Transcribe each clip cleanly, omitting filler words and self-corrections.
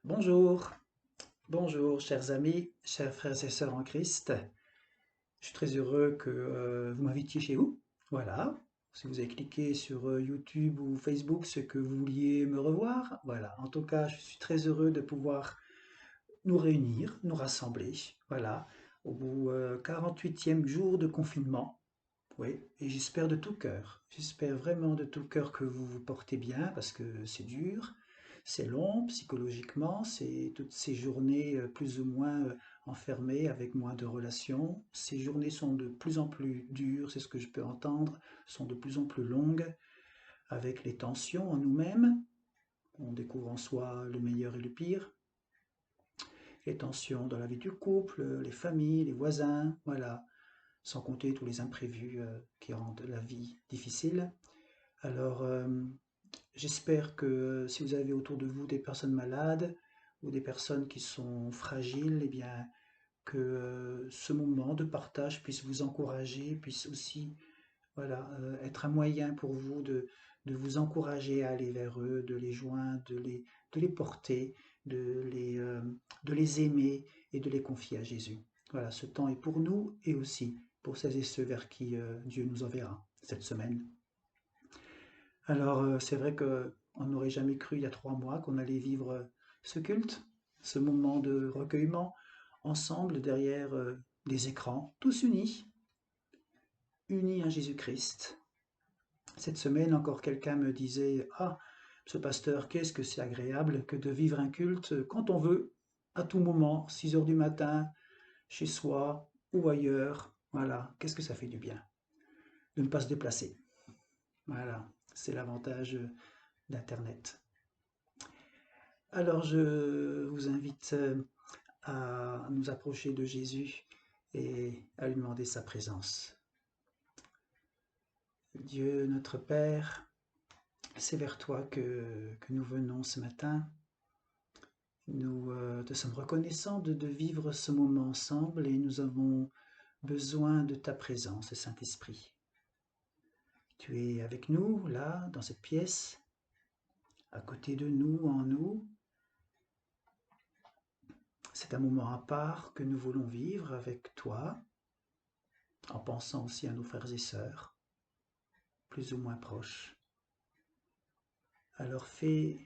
Bonjour, bonjour chers amis, chers frères et sœurs en Christ. Je suis très heureux que vous m'invitiez chez vous. Voilà, si vous avez cliqué sur YouTube ou Facebook, c'est que vous vouliez me revoir. Voilà, en tout cas, je suis très heureux de pouvoir nous réunir, nous rassembler. Voilà, au bout 48e jour de confinement. Oui, et j'espère de tout cœur, j'espère vraiment de tout cœur que vous vous portez bien parce que c'est dur, c'est long psychologiquement, c'est toutes ces journées plus ou moins enfermées avec moins de relations. Ces journées sont de plus en plus dures, c'est ce que je peux entendre, sont de plus en plus longues avec les tensions en nous-mêmes. On découvre en soi le meilleur et le pire, les tensions dans la vie du couple, les familles, les voisins, voilà, sans compter tous les imprévus qui rendent la vie difficile. Alors, j'espère que si vous avez autour de vous des personnes malades ou des personnes qui sont fragiles, eh bien, que ce moment de partage puisse vous encourager, puisse aussi, voilà, être un moyen pour vous de vous encourager à aller vers eux, de les joindre, de les porter, de les, euh, de les aimer et de les confier à Jésus. Voilà, ce temps est pour nous et aussi pour celles et ceux vers qui Dieu nous enverra cette semaine. Alors, c'est vrai qu'on n'aurait jamais cru il y a 3 mois qu'on allait vivre ce culte, ce moment de recueillement, ensemble derrière des écrans, tous unis, unis à Jésus-Christ. Cette semaine, encore quelqu'un me disait: Ah, ce pasteur, qu'est-ce que c'est agréable que de vivre un culte quand on veut, à tout moment, 6 heures du matin, chez soi ou ailleurs. Voilà, qu'est-ce que ça fait du bien de ne pas se déplacer. Voilà, c'est l'avantage d'Internet. Alors je vous invite à nous approcher de Jésus et à lui demander sa présence. Dieu notre Père, c'est vers toi que nous venons ce matin. Nous te sommes reconnaissants de vivre ce moment ensemble et nous avons besoin de ta présence, Saint-Esprit. Tu es avec nous, là, dans cette pièce, à côté de nous, en nous. C'est un moment à part que nous voulons vivre avec toi, en pensant aussi à nos frères et sœurs, plus ou moins proches. Alors fais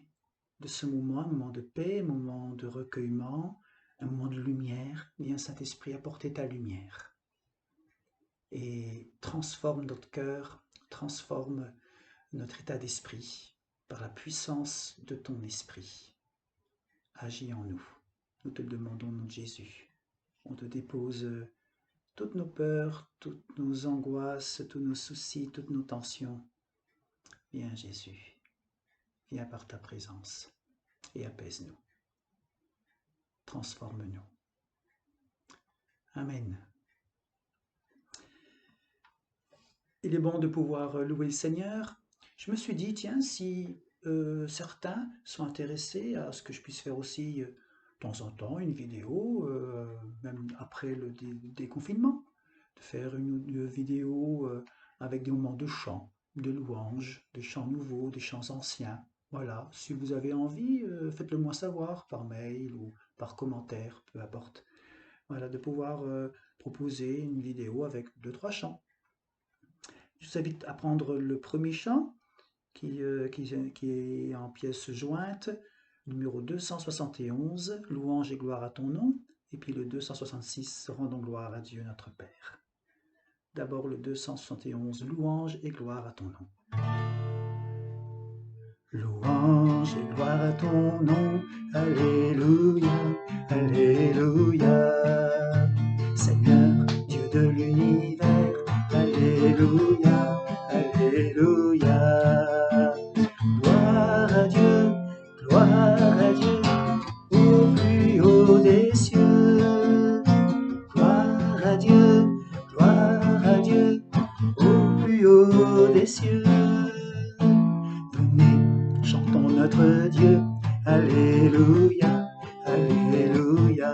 de ce moment un moment de paix, un moment de recueillement, un moment de lumière. Viens, Saint-Esprit, apporter ta lumière. Et transforme notre cœur, transforme notre état d'esprit par la puissance de ton esprit. Agis en nous. Nous te le demandons au nom de Jésus. On te dépose toutes nos peurs, toutes nos angoisses, tous nos soucis, toutes nos tensions. Viens Jésus, viens par ta présence et apaise-nous. Transforme-nous. Amen. Il est bon de pouvoir louer le Seigneur. Je me suis dit, tiens, si certains sont intéressés à ce que je puisse faire aussi de temps en temps une vidéo, même après le déconfinement, de faire une vidéo avec des moments de chant, de louange, des chants nouveaux, des chants anciens. Voilà, si vous avez envie, faites-le moi savoir par mail ou par commentaire, peu importe. Voilà, de pouvoir proposer une vidéo avec 2-3 chants. Je vous invite à prendre le premier chant qui est en pièce jointe, numéro 271, Louange et gloire à ton nom, et puis le 266, Rendons gloire à Dieu notre Père. D'abord le 271, Louange et gloire à ton nom. Louange et gloire à ton nom, Alléluia, Alléluia. Seigneur, Dieu de l'univers, Alléluia, Alléluia. Gloire à Dieu, au plus haut des cieux. Gloire à Dieu, au plus haut des cieux. Venez, chantons notre Dieu, Alléluia, Alléluia.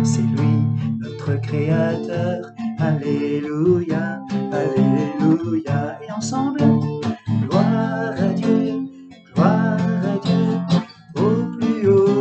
C'est lui, notre Créateur, Alléluia, Alléluia. Et ensemble, gloire à Dieu, au plus haut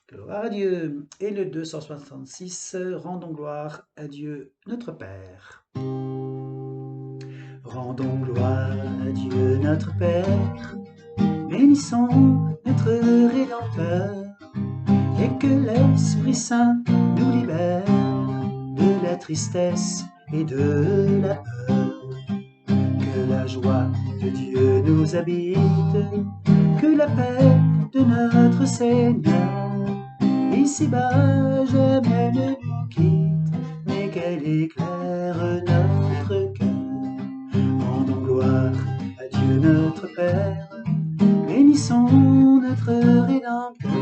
Gloire à Dieu. Et le 266, rendons gloire à Dieu notre Père. Rendons gloire à Dieu notre Père, bénissons notre Rédempteur, et que l'Esprit Saint nous libère de la tristesse et de la peur. Que la joie de Dieu nous habite, que la paix de notre Seigneur ici-bas jamais ne nous quitte, mais qu'elle éclaire notre cœur. Rendons gloire à Dieu notre Père, bénissons notre Rédempteur,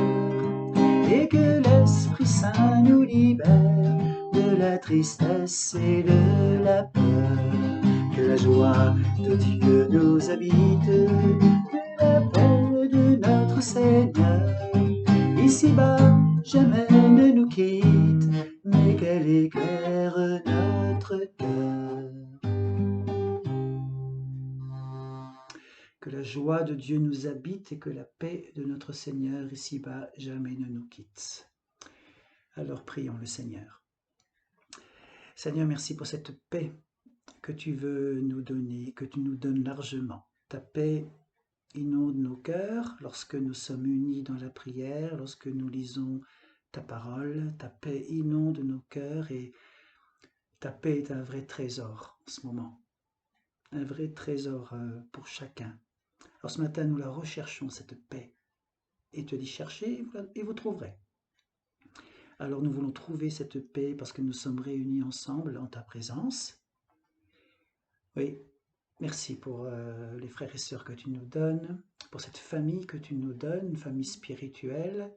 et que l'Esprit Saint nous libère de la tristesse et de la peur. Que la joie de Dieu nous habite, que la paix de notre Seigneur ici-bas jamais ne nous quitte, mais qu'elle éclaire notre cœur. Que la joie de Dieu nous habite et que la paix de notre Seigneur ici-bas jamais ne nous quitte. Alors prions le Seigneur. Seigneur, merci pour cette paix que tu veux nous donner, que tu nous donnes largement. Ta paix inonde nos cœurs lorsque nous sommes unis dans la prière, lorsque nous lisons ta parole. Ta paix inonde nos cœurs et ta paix est un vrai trésor en ce moment. Un vrai trésor pour chacun. Alors ce matin, nous la recherchons, cette paix. Et tu as dit, cherchez et vous trouverez. Alors nous voulons trouver cette paix parce que nous sommes réunis ensemble en ta présence. Oui, merci pour les frères et sœurs que tu nous donnes, pour cette famille que tu nous donnes, une famille spirituelle,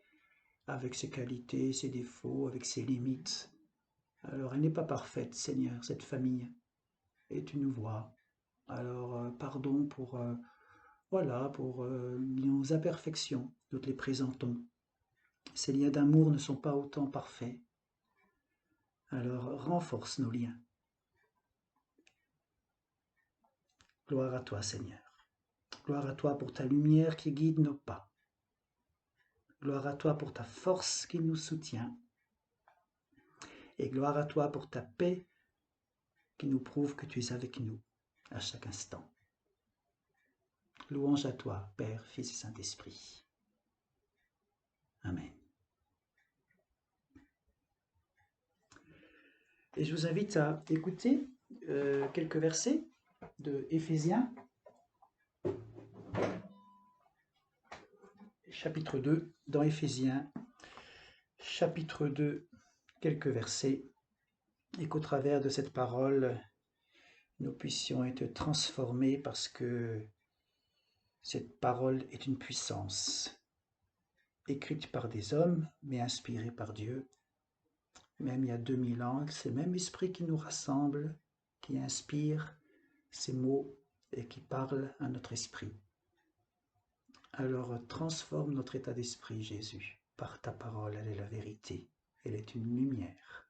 avec ses qualités, ses défauts, avec ses limites. Alors elle n'est pas parfaite, Seigneur, cette famille, et tu nous vois. Alors pardon pour, pour nos imperfections, nous te les présentons. Ces liens d'amour ne sont pas autant parfaits. Alors renforce nos liens. Gloire à toi, Seigneur. Gloire à toi pour ta lumière qui guide nos pas. Gloire à toi pour ta force qui nous soutient. Et gloire à toi pour ta paix qui nous prouve que tu es avec nous à chaque instant. Louange à toi, Père, Fils et Saint-Esprit. Amen. Et je vous invite à écouter quelques versets de Éphésiens, chapitre 2, dans Éphésiens, chapitre 2, quelques versets, et qu'au travers de cette parole, nous puissions être transformés parce que cette parole est une puissance, écrite par des hommes, mais inspirée par Dieu. Même il y a 2000 ans, c'est le même esprit qui nous rassemble, qui inspire ces mots et qui parle à notre esprit. Alors transforme notre état d'esprit, Jésus, par ta parole, elle est la vérité, elle est une lumière.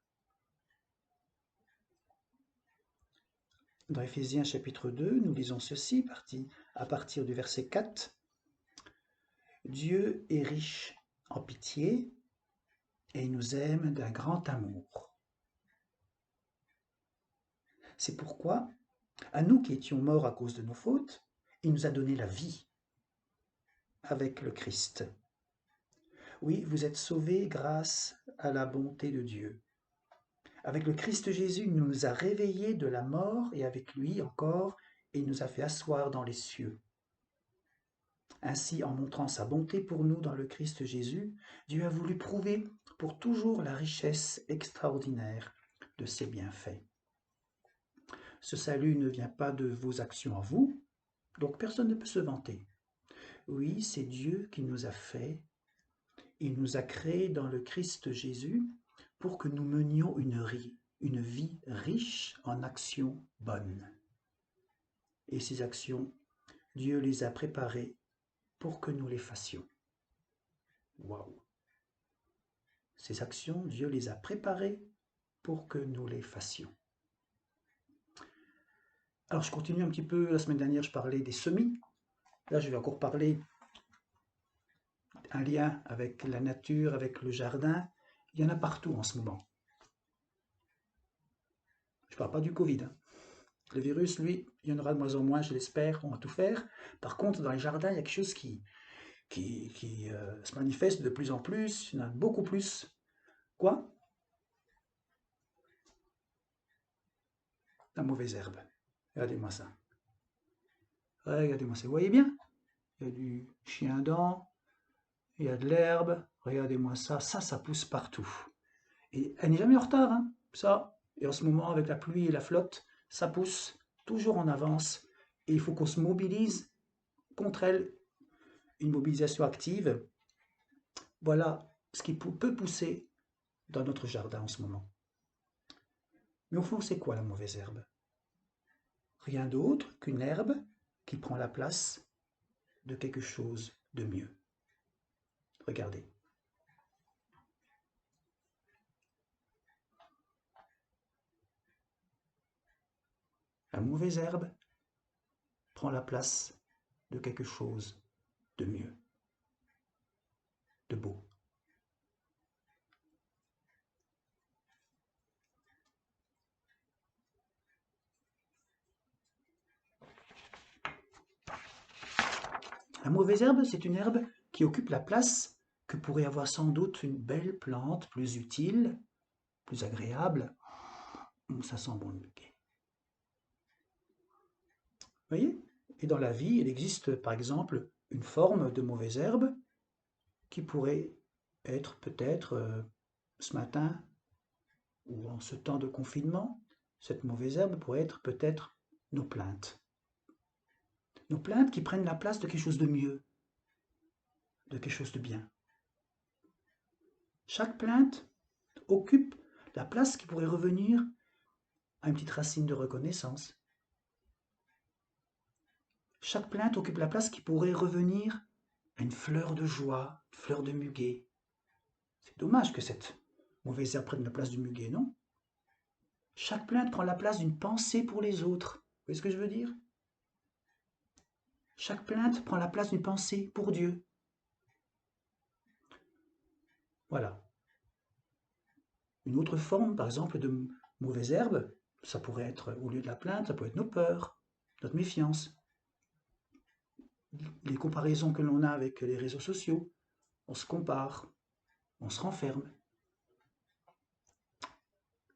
Dans Éphésiens chapitre 2, nous lisons ceci, à partir du verset 4. Dieu est riche en pitié et il nous aime d'un grand amour. C'est pourquoi, à nous qui étions morts à cause de nos fautes, il nous a donné la vie avec le Christ. Oui, vous êtes sauvés grâce à la bonté de Dieu. Avec le Christ Jésus, il nous a réveillés de la mort et avec lui encore, il nous a fait asseoir dans les cieux. Ainsi, en montrant sa bonté pour nous dans le Christ Jésus, Dieu a voulu prouver pour toujours la richesse extraordinaire de ses bienfaits. Ce salut ne vient pas de vos actions à vous, donc personne ne peut se vanter. Oui, c'est Dieu qui nous a fait. Il nous a créés dans le Christ Jésus pour que nous menions une vie riche en actions bonnes. Et ces actions, Dieu les a préparées pour que nous les fassions. Waouh! Ces actions, Dieu les a préparées pour que nous les fassions. Alors je continue un petit peu, la semaine dernière je parlais des semis. Là je vais encore parler un lien avec la nature, avec le jardin. Il y en a partout en ce moment. Je ne parle pas du Covid, hein. Le virus, lui, il y en aura de moins en moins, je l'espère, on va tout faire. Par contre, dans les jardins, il y a quelque chose qui se manifeste de plus en plus, il y en a beaucoup plus. Quoi? La mauvaise herbe. Regardez-moi ça. Regardez-moi ça. Vous voyez bien? Il y a du chien-dent, il y a de l'herbe. Regardez-moi ça. Ça pousse partout. Et elle n'est jamais en retard, hein, ça. Et en ce moment, avec la pluie et la flotte, ça pousse toujours en avance. Et il faut qu'on se mobilise contre elle. Une mobilisation active. Voilà ce qui peut pousser dans notre jardin en ce moment. Mais au fond, c'est quoi la mauvaise herbe? Rien d'autre qu'une herbe qui prend la place de quelque chose de mieux. Regardez. La mauvaise herbe prend la place de quelque chose de mieux, de beau. La mauvaise herbe, c'est une herbe qui occupe la place que pourrait avoir sans doute une belle plante plus utile, plus agréable. Ça sent bon le muguet. Vous voyez? Et dans la vie, il existe par exemple une forme de mauvaise herbe qui pourrait être peut-être ce matin ou en ce temps de confinement, cette mauvaise herbe pourrait être peut-être nos plaintes. Nos plaintes qui prennent la place de quelque chose de mieux, de quelque chose de bien. Chaque plainte occupe la place qui pourrait revenir à une petite racine de reconnaissance. Chaque plainte occupe la place qui pourrait revenir à une fleur de joie, une fleur de muguet. C'est dommage que cette mauvaise herbe prenne la place du muguet, non? Chaque plainte prend la place d'une pensée pour les autres. Vous voyez ce que je veux dire? Chaque plainte prend la place d'une pensée pour Dieu. Voilà. Une autre forme, par exemple, de mauvaise herbe, ça pourrait être, au lieu de la plainte, ça pourrait être nos peurs, notre méfiance, les comparaisons que l'on a avec les réseaux sociaux. On se compare, on se renferme.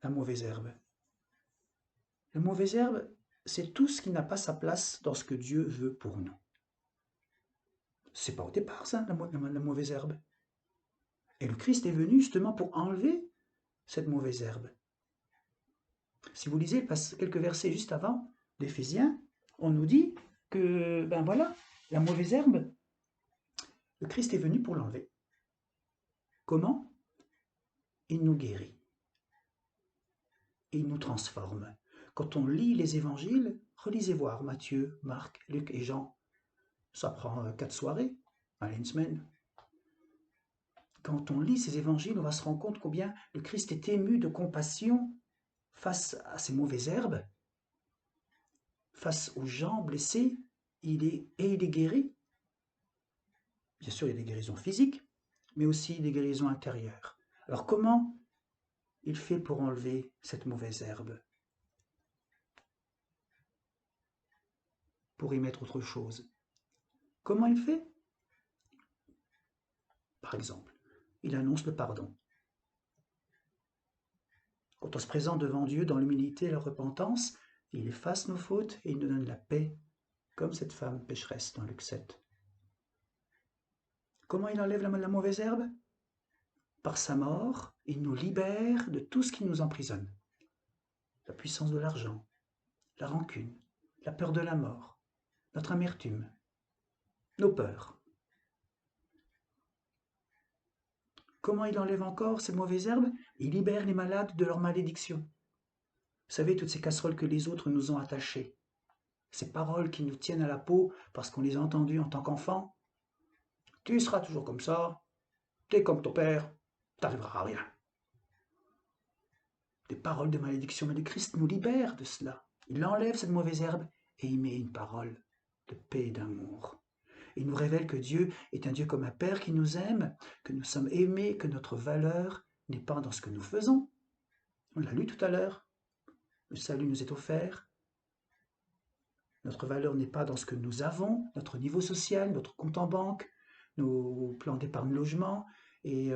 La mauvaise herbe. La mauvaise herbe, c'est tout ce qui n'a pas sa place dans ce que Dieu veut pour nous. C'est pas au départ ça, la mauvaise herbe. Et le Christ est venu justement pour enlever cette mauvaise herbe. Si vous lisez quelques versets juste avant d'Éphésiens, on nous dit que, ben voilà, la mauvaise herbe, le Christ est venu pour l'enlever. Comment? Il nous guérit. Il nous transforme. Quand on lit les évangiles, relisez voir Matthieu, Marc, Luc et Jean. Ça prend 4 soirées, allez, une semaine. Quand on lit ces évangiles, on va se rendre compte combien le Christ est ému de compassion face à ces mauvaises herbes, face aux gens blessés, il est guéri. Bien sûr, il y a des guérisons physiques, mais aussi des guérisons intérieures. Alors comment il fait pour enlever cette mauvaise herbe? Pour y mettre autre chose. Comment il fait? Par exemple, il annonce le pardon. Quand on se présente devant Dieu dans l'humilité et la repentance, il efface nos fautes et il nous donne la paix, comme cette femme pécheresse dans Luc 7. Comment il enlève la mauvaise herbe? Par sa mort, il nous libère de tout ce qui nous emprisonne. La puissance de l'argent, la rancune, la peur de la mort, notre amertume, nos peurs. Comment il enlève encore ces mauvaises herbes? Il libère les malades de leurs malédictions. Vous savez, toutes ces casseroles que les autres nous ont attachées, ces paroles qui nous tiennent à la peau parce qu'on les a entendues en tant qu'enfant. Tu seras toujours comme ça, t'es comme ton père, t'arriveras à rien. Des paroles de malédiction, mais le Christ nous libère de cela. Il enlève cette mauvaise herbe et il met une parole de paix et d'amour. Il nous révèle que Dieu est un Dieu comme un Père qui nous aime, que nous sommes aimés, que notre valeur n'est pas dans ce que nous faisons. On l'a lu tout à l'heure. Le salut nous est offert. Notre valeur n'est pas dans ce que nous avons, notre niveau social, notre compte en banque, nos plans d'épargne logement et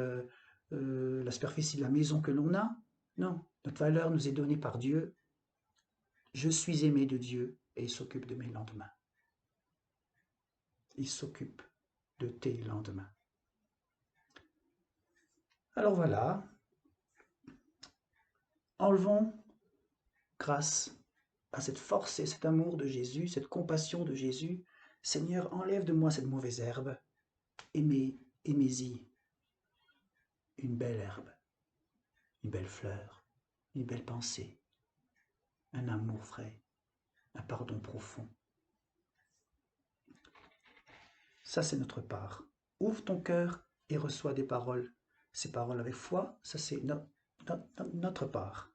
la superficie de la maison que l'on a. Non, notre valeur nous est donnée par Dieu. Je suis aimé de Dieu et il s'occupe de mes lendemains. Il s'occupe de tes lendemains. Alors voilà, enlevons grâce à cette force et cet amour de Jésus, cette compassion de Jésus. Seigneur, enlève de moi cette mauvaise herbe et mets-y une belle herbe, une belle fleur, une belle pensée, un amour frais, un pardon profond. Ça, c'est notre part. Ouvre ton cœur et reçois des paroles. Ces paroles avec foi, ça c'est notre part.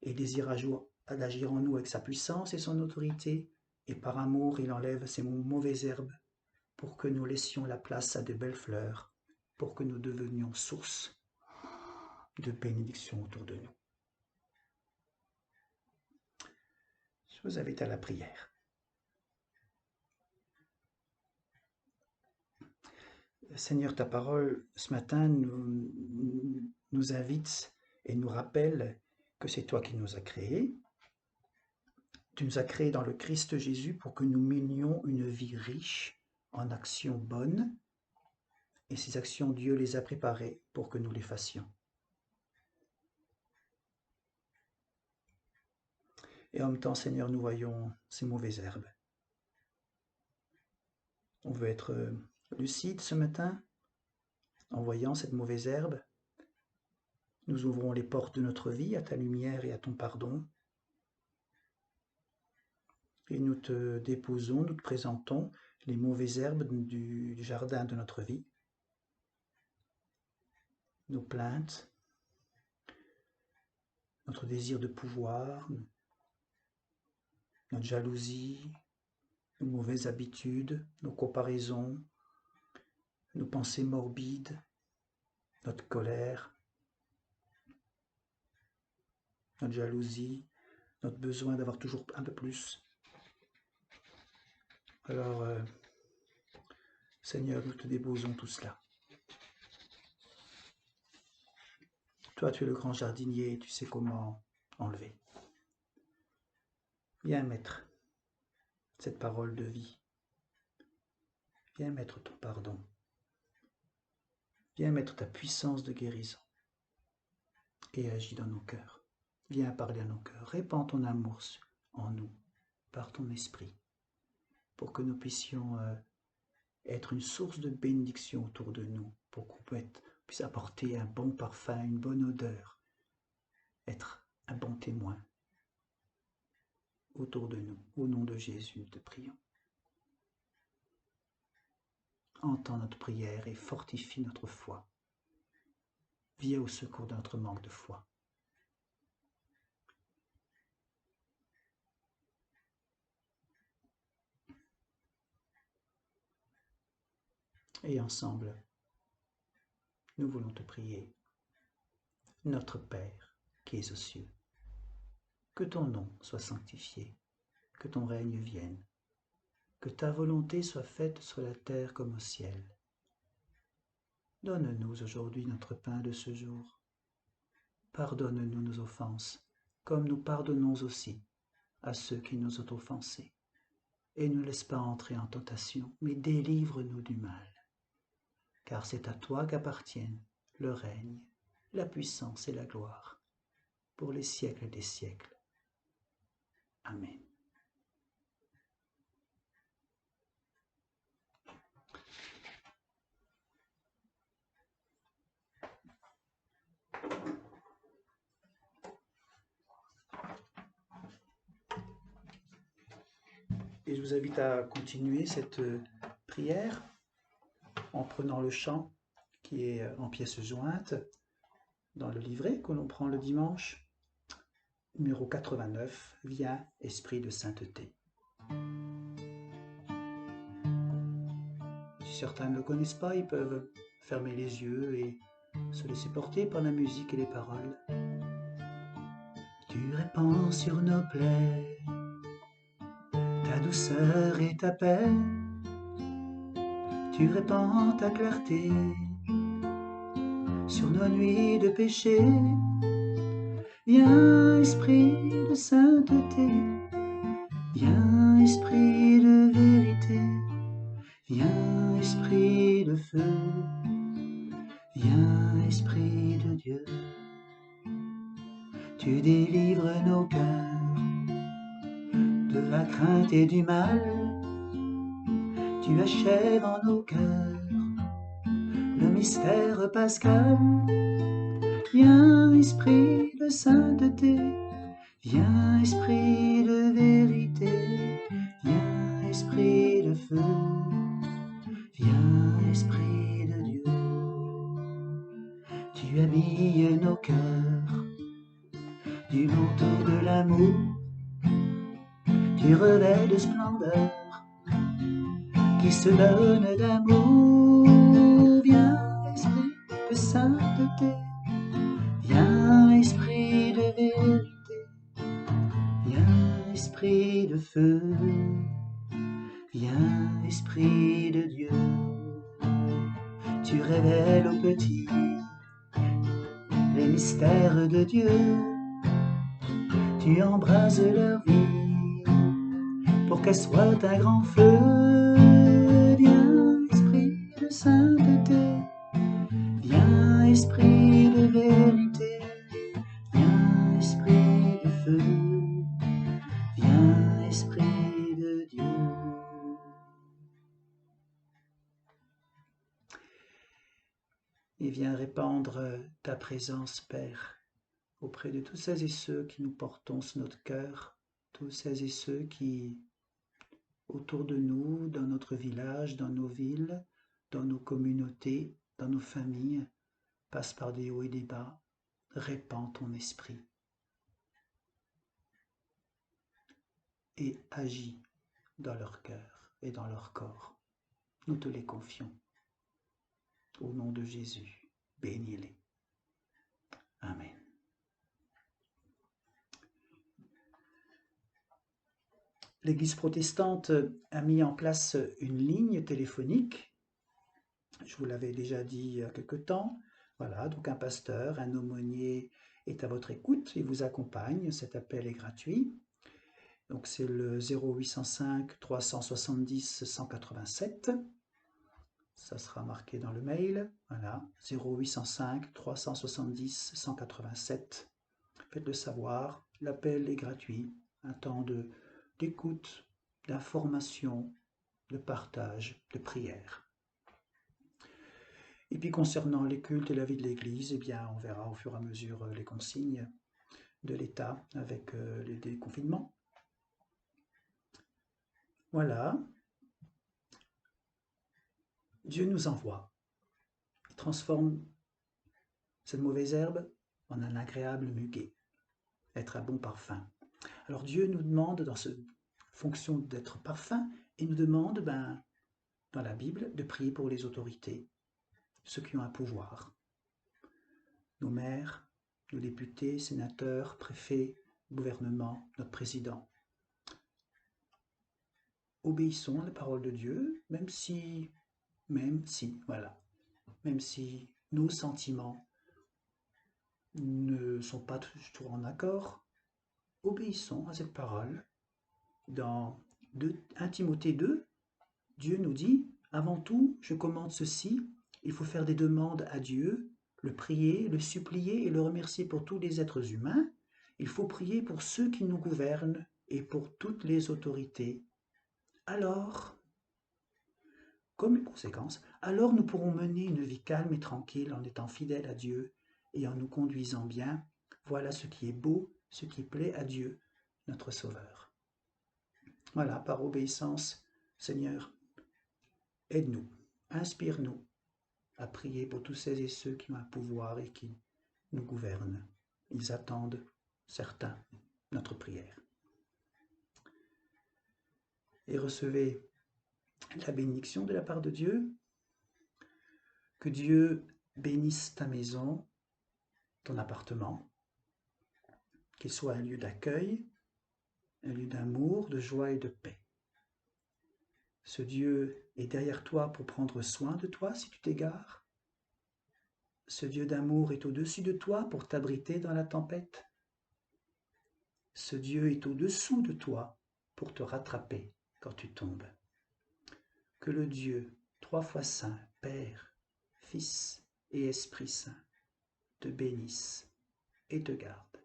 Et désire agir en nous avec sa puissance et son autorité, et par amour, il enlève ces mauvaises herbes pour que nous laissions la place à de belles fleurs, pour que nous devenions source de bénédiction autour de nous. Je vous invite à la prière. Seigneur, ta parole ce matin nous invite et nous rappelle que c'est toi qui nous as créés. Tu nous as créés dans le Christ Jésus pour que nous menions une vie riche en actions bonnes. Et ces actions, Dieu les a préparées pour que nous les fassions. Et en même temps, Seigneur, nous voyons ces mauvaises herbes. On veut être lucide ce matin en voyant cette mauvaise herbe. Nous ouvrons les portes de notre vie à ta lumière et à ton pardon. Et nous te déposons, nous te présentons les mauvaises herbes du jardin de notre vie. Nos plaintes, notre désir de pouvoir, notre jalousie, nos mauvaises habitudes, nos comparaisons, nos pensées morbides, notre colère, notre jalousie, notre besoin d'avoir toujours un peu plus. Alors, Seigneur, nous te déposons tout cela. Toi, tu es le grand jardinier, tu sais comment enlever. Viens mettre cette parole de vie. Viens mettre ton pardon. Viens mettre ta puissance de guérison. Et agis dans nos cœurs. Viens parler à nos cœurs. Répands ton amour en nous, par ton esprit, pour que nous puissions être une source de bénédiction autour de nous, pour qu'on puisse apporter un bon parfum, une bonne odeur, être un bon témoin autour de nous. Au nom de Jésus, nous te prions. Entends notre prière et fortifie notre foi. Viens au secours de notre manque de foi. Et ensemble, nous voulons te prier. Notre Père, qui es aux cieux, que ton nom soit sanctifié, que ton règne vienne, que ta volonté soit faite sur la terre comme au ciel. Donne-nous aujourd'hui notre pain de ce jour. Pardonne-nous nos offenses, comme nous pardonnons aussi à ceux qui nous ont offensés. Et ne laisse pas entrer en tentation, mais délivre-nous du mal. Car c'est à toi qu'appartiennent le règne, la puissance et la gloire, pour les siècles des siècles. Amen. Et je vous invite à continuer cette prière en prenant le chant qui est en pièces jointes dans le livret que l'on prend le dimanche. Numéro 89, Viens, Esprit de sainteté. si certains ne le connaissent pas, ils peuvent fermer les yeux et se laisser porter par la musique et les paroles. Tu répands sur nos plaies ta douceur et ta paix. Tu répands ta clarté sur nos nuits de péché. Viens, esprit de sainteté, viens, esprit de vérité, viens, esprit de feu, viens, esprit de Dieu. Tu délivres nos cœurs de la crainte et du mal. Tu achèves en nos cœurs le mystère pascal. Viens, esprit de sainteté, viens, esprit de vérité, viens, esprit de feu, viens, esprit de Dieu. Tu habilles nos cœurs du manteau de l'amour, tu revêts de splendeur qui se donne d'amour. Viens, esprit de sainteté, viens, esprit de vérité, viens, esprit de feu, viens, esprit de Dieu. Tu révèles aux petits les mystères de Dieu, tu embrases leur vie pour qu'elle soit un grand feu. Viens, esprit de sainteté, viens, esprit de vérité, viens, esprit de feu, viens, esprit de Dieu. Et viens répandre ta présence, Père, auprès de tous celles et ceux qui nous portons sur notre cœur, tous celles et ceux qui, autour de nous, dans notre village, dans nos villes, dans nos communautés, dans nos familles, passent par des hauts et des bas. Répands ton esprit et agis dans leur cœur et dans leur corps. Nous te les confions. Au nom de Jésus, bénis-les. Amen. L'Église protestante a mis en place une ligne téléphonique. Je vous l'avais déjà dit il y a quelque temps. Voilà, donc un pasteur, un aumônier est à votre écoute et vous accompagne. Cet appel est gratuit. Donc c'est le 0805 370 187. Ça sera marqué dans le mail. Voilà, 0805 370 187. Faites-le savoir. L'appel est gratuit. Un temps d'écoute, d'information, de partage, de prière. Et puis concernant les cultes et la vie de l'Église, eh bien, on verra au fur et à mesure les consignes de l'État avec les déconfinements. Voilà. Dieu nous envoie. Il transforme cette mauvaise herbe en un agréable muguet, être un bon parfum. Alors Dieu nous demande, dans cette fonction d'être parfum, il nous demande, dans la Bible, de prier pour les autorités, ceux qui ont un pouvoir. Nos maires, nos députés, sénateurs, préfets, gouvernement, notre président. Obéissons à la parole de Dieu, même si nos sentiments ne sont pas toujours en accord, obéissons à cette parole. Dans 1 Timothée 2, Dieu nous dit, avant tout, je commande ceci, il faut faire des demandes à Dieu, le prier, le supplier et le remercier pour tous les êtres humains. Il faut prier pour ceux qui nous gouvernent et pour toutes les autorités. Alors, comme une conséquence, alors nous pourrons mener une vie calme et tranquille en étant fidèles à Dieu et en nous conduisant bien. Voilà ce qui est beau, ce qui plaît à Dieu, notre Sauveur. Voilà, par obéissance, Seigneur, aide-nous, inspire-nous à prier pour tous celles et ceux qui ont un pouvoir et qui nous gouvernent. Ils attendent, certains, notre prière. Et recevez la bénédiction de la part de Dieu, Que Dieu bénisse ta maison, ton appartement, qu'il soit un lieu d'accueil, un lieu d'amour, de joie et de paix. Ce Dieu est derrière toi pour prendre soin de toi si tu t'égares. Ce Dieu d'amour est au-dessus de toi pour t'abriter dans la tempête. Ce Dieu est au-dessous de toi pour te rattraper quand tu tombes. Que le Dieu, 3 fois saint, Père, Fils et Esprit Saint, te bénisse et te garde.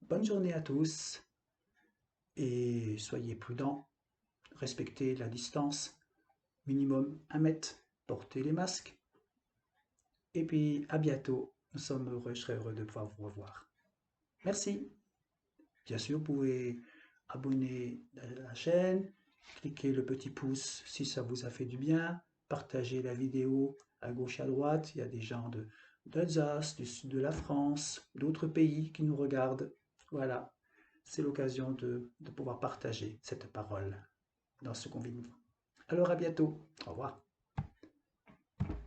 Bonne journée à tous et soyez prudents, respectez la distance, minimum 1 mètre, portez les masques. Et puis à bientôt, nous sommes heureux, je serai heureux de pouvoir vous revoir. Merci. Bien sûr, vous pouvez abonner à la chaîne, cliquez le petit pouce si ça vous a fait du bien, partagez la vidéo à gauche à droite, il y a des gens d'Alsace, du sud de la France, d'autres pays qui nous regardent. Voilà, c'est l'occasion de pouvoir partager cette parole dans ce confinement. Alors à bientôt, au revoir.